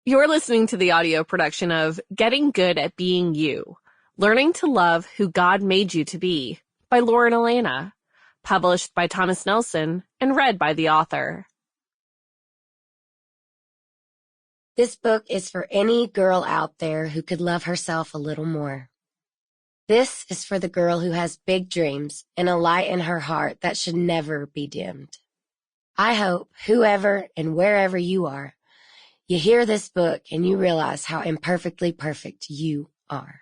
You're listening to the audio production of Getting Good at Being You, Learning to Love Who God Made You to Be by Lauren Alaina, published by Thomas Nelson and read by the author. This book is for any girl out there who could love herself a little more. This is for the girl who has big dreams and a light in her heart that should never be dimmed. I hope whoever and wherever you are, you hear this book and you realize how imperfectly perfect you are.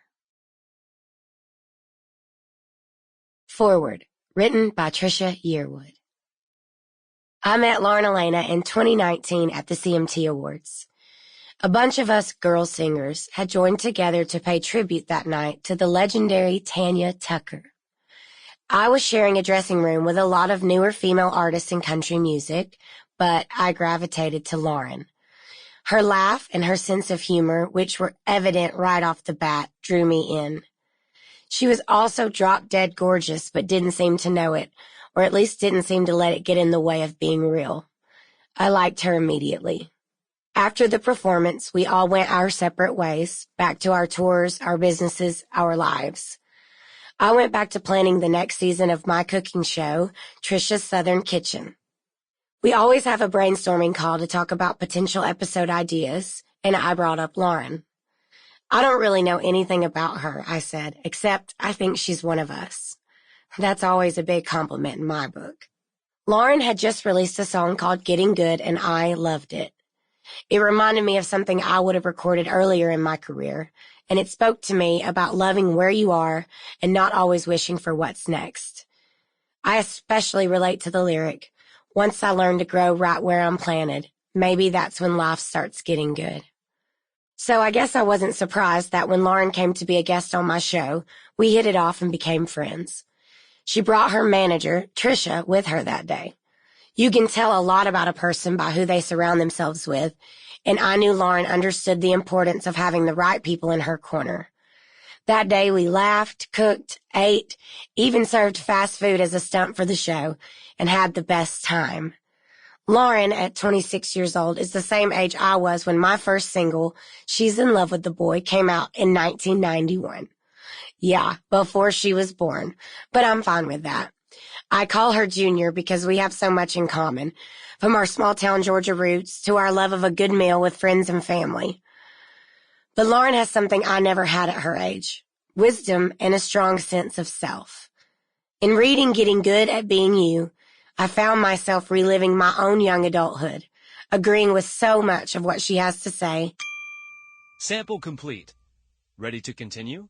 Forward, written by Trisha Yearwood. I met Lauren Alaina in 2019 at the CMT Awards. A bunch of us girl singers had joined together to pay tribute that night to the legendary Tanya Tucker. I was sharing a dressing room with a lot of newer female artists in country music, but I gravitated to Lauren. Her laugh and her sense of humor, which were evident right off the bat, drew me in. She was also drop-dead gorgeous, but didn't seem to know it, or at least didn't seem to let it get in the way of being real. I liked her immediately. After the performance, we all went our separate ways, back to our tours, our businesses, our lives. I went back to planning the next season of my cooking show, Trisha's Southern Kitchen. We always have a brainstorming call to talk about potential episode ideas, and I brought up Lauren. I don't really know anything about her, I said, except I think she's one of us. That's always a big compliment in my book. Lauren had just released a song called Getting Good, and I loved it. It reminded me of something I would have recorded earlier in my career, and it spoke to me about loving where you are and not always wishing for what's next. I especially relate to the lyric, "Once I learn to grow right where I'm planted, maybe that's when life starts getting good." So I guess I wasn't surprised that when Lauren came to be a guest on my show, we hit it off and became friends. She brought her manager, Trisha, with her that day. You can tell a lot about a person by who they surround themselves with, and I knew Lauren understood the importance of having the right people in her corner. That day we laughed, cooked, ate, even served fast food as a stunt for the show, and had the best time. Lauren, at 26 years old, is the same age I was when my first single, She's in Love with the Boy, came out in 1991. Yeah, before she was born, but I'm fine with that. I call her Junior because we have so much in common, from our small-town Georgia roots to our love of a good meal with friends and family. But Lauren has something I never had at her age, wisdom and a strong sense of self. In reading Getting Good at Being You, I found myself reliving my own young adulthood, agreeing with so much of what she has to say. Sample complete. Ready to continue?